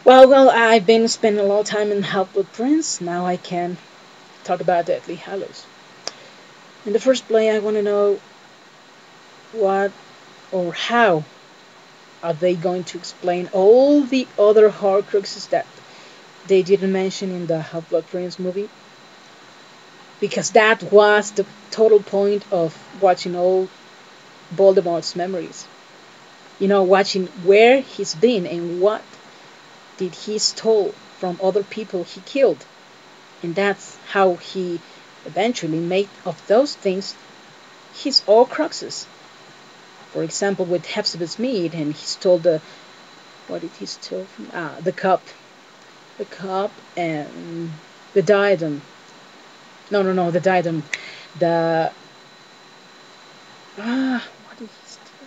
Well, I've been spending a lot of time in Half-Blood Prince. Now I can talk about Deathly Hallows. In the first place, I want to know what or how are they going to explain all the other Horcruxes that they didn't mention in the Half-Blood Prince movie? Because that was the total point of watching all Voldemort's memories. Watching where he's been and what did he stole from other people he killed. And that's how he eventually made of those things his Horcruxes. For example, with Hepzibah's meat, and he stole what did he steal from? The cup and the diadem. No, the diadem. The what did he steal?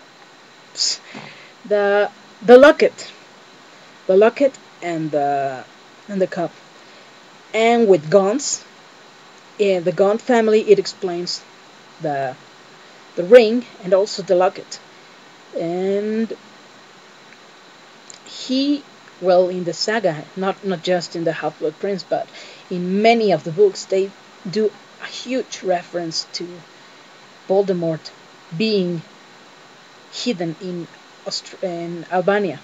The locket, and the cup. And with Gaunt's, in the Gaunt family, it explains the the ring and also the locket. And he, well, in the saga, not just in the Half-Blood Prince, but in many of the books, they do a huge reference to Voldemort being hidden in Albania,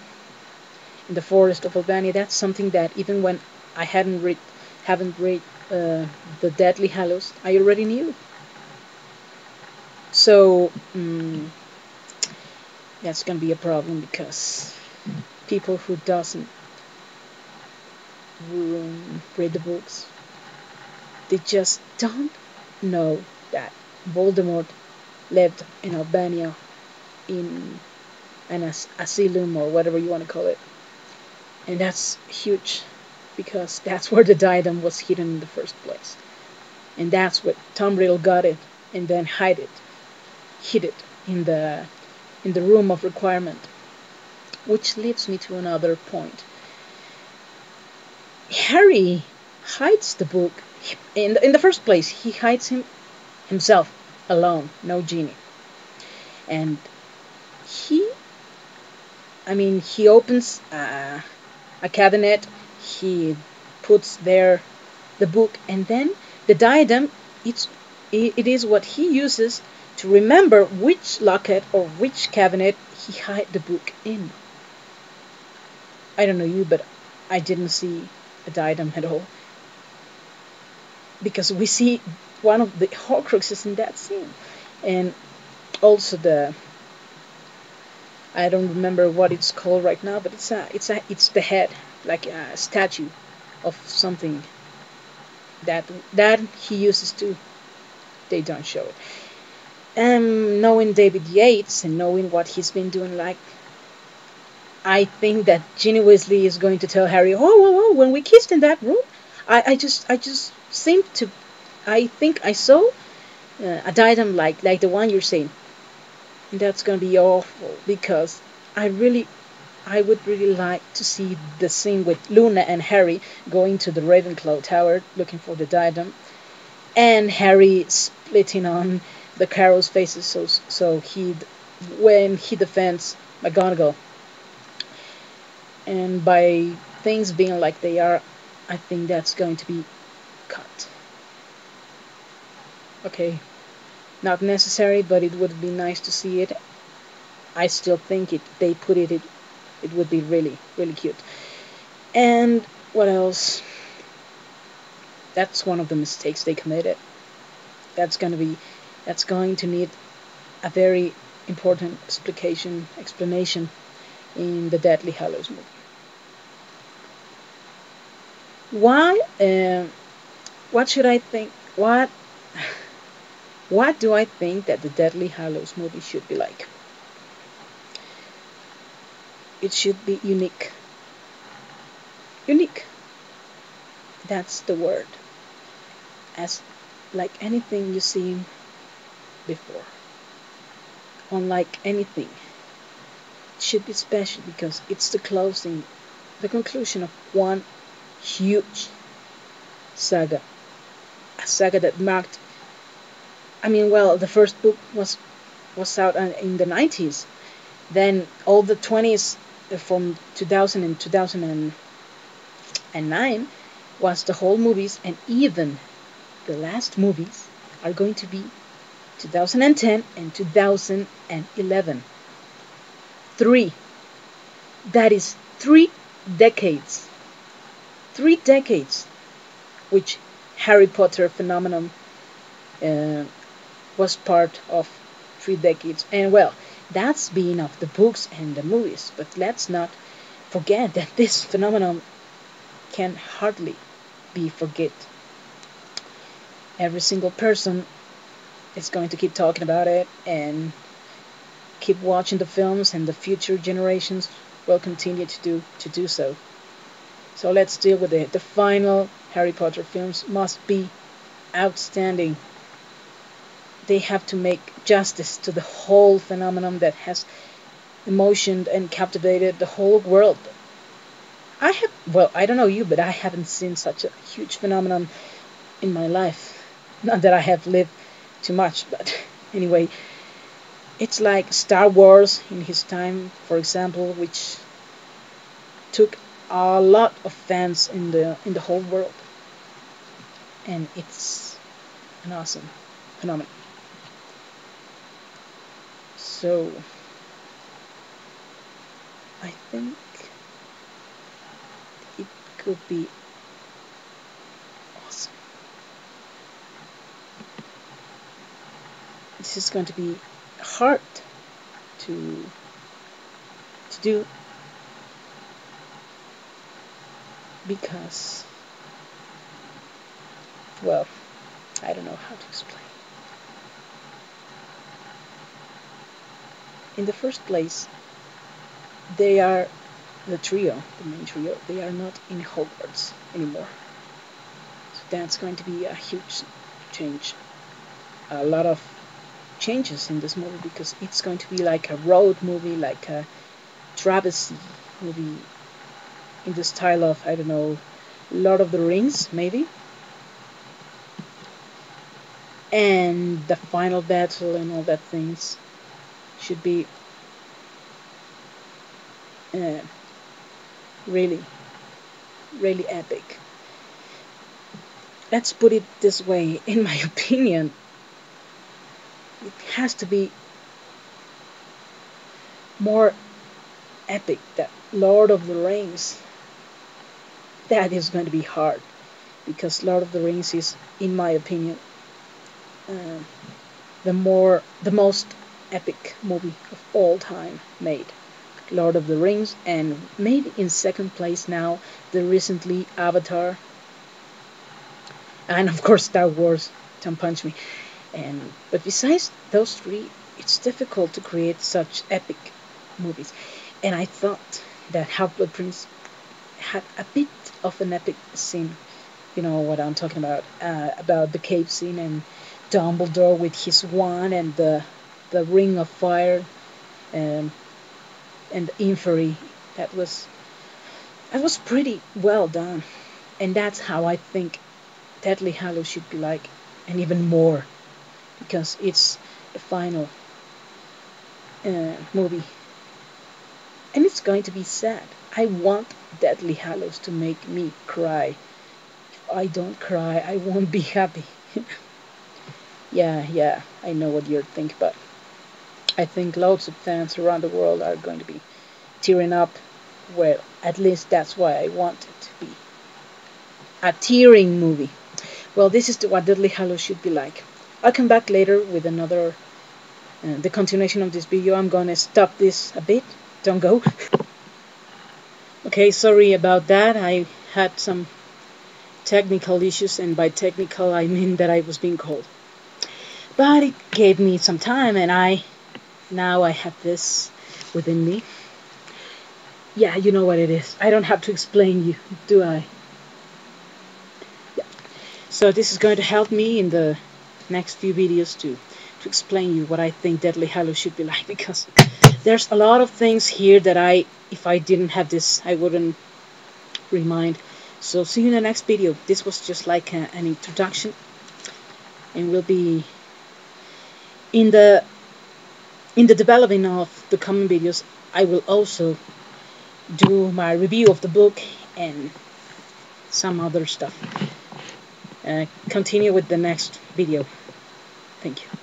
in the forest of Albania. That's something that even when I haven't read the Deathly Hallows, I already knew. So that's gonna be a problem because people who doesn't read the books, they just don't know that Voldemort lived in Albania in an asylum or whatever you want to call it, and that's huge because that's where the diadem was hidden in the first place, and that's where Tom Riddle got it and then hid it in the room of requirement, which leads me to another point. Harry hides the book. In the first place, he hides himself alone, no genie. And he, he opens a cabinet, he puts there the book, and then the diadem, it is what he uses to remember which locket or which cabinet he hid the book in. I don't know you, but I didn't see a diadem at all. Because we see one of the Horcruxes in that scene. And also I don't remember what it's called right now, but it's the head, like a statue of something that he uses too. They don't show it. Knowing David Yates and knowing what he's been doing, like, I think that Ginny Weasley is going to tell Harry, oh, when we kissed in that room, I just seemed to, I think I saw a diadem like the one you're saying. And that's gonna be awful because I would really like to see the scene with Luna and Harry going to the Ravenclaw Tower looking for the diadem, and Harry splitting on the Carol's faces so when he defends McGonagall. And by things being like they are, I think that's going to be cut. Okay, not necessary, but it would be nice to see it. I still think if they put it would be really, really cute. And what else? That's one of the mistakes they committed. That's going to need a very important explanation in the Deathly Hallows movie. Why? What should I think? What do I think that the Deathly Hallows movie should be like? It should be unique. Unique. That's the word. As like anything you've seen before. Unlike anything. It should be special because it's the conclusion of one huge saga. A saga that marked, the first book was out in the 90s. Then all the 20s from 2000 and 2000 and 9 was the whole movies, and even the last movies are going to be 2010 and 2011. 3. That is 3 decades. 3 decades, which Harry Potter phenomenon uh, was part of 3 decades. And well, that's being of the books and the movies. But let's not forget that this phenomenon can hardly be forget. Every single person is going to keep talking about it and keep watching the films, and the future generations will continue to do so. So let's deal with it. The final Harry Potter films must be outstanding. They have to make justice to the whole phenomenon that has emotioned and captivated the whole world. I don't know you, but I haven't seen such a huge phenomenon in my life. Not that I have lived too much, but anyway, it's like Star Wars in his time, for example, which took a lot of fans in the whole world, and it's an awesome phenomenon. So I think it could be awesome. This is going to be hard to do, because, well, I don't know how to explain. In the first place, they are the main trio. They are not in Hogwarts anymore. So that's going to be a huge change. A lot of changes in this movie, because it's going to be like a road movie, like a travesty movie in the style of, I don't know, Lord of the Rings, maybe. And the final battle and all that things should be uh, really, really epic. Let's put it this way, in my opinion, it has to be more epic than Lord of the Rings. That is going to be hard, because Lord of the Rings is, in my opinion, uh, the most epic movie of all time made. Lord of the Rings, and maybe in second place now the recently Avatar, and of course Star Wars. Don't punch me. But besides those three, it's difficult to create such epic movies. And I thought that Half-Blood Prince had a bit of an epic scene. You know what I'm talking about the cave scene, and Dumbledore with his wand, and the ring of fire, and the inferi. That was pretty well done, and that's how I think Deathly Hallows should be like, and even more, because it's the final movie, and it's going to be sad. I want Deathly Hallows to make me cry. If I don't cry, I won't be happy. Yeah, I know what you're thinking, but I think loads of fans around the world are going to be tearing up. Well, at least that's why I want it to be a tearing movie. Well, this is what Deathly Hallows should be like. I'll come back later with another, the continuation of this video. I'm gonna stop this a bit. Don't go. Okay, sorry about that. I had some technical issues, and by technical I mean that I was being called. But it gave me some time, and now I have this within me. Yeah, you know what it is. I don't have to explain you, do I? Yeah. So this is going to help me in the next few videos to explain you what I think Deathly Hallows should be like, because there's a lot of things here that if I didn't have this, I wouldn't remind. So see you in the next video. This was just like an introduction, and we'll be in the developing of the coming videos. I will also do my review of the book, and some other stuff. Continue with the next video. Thank you.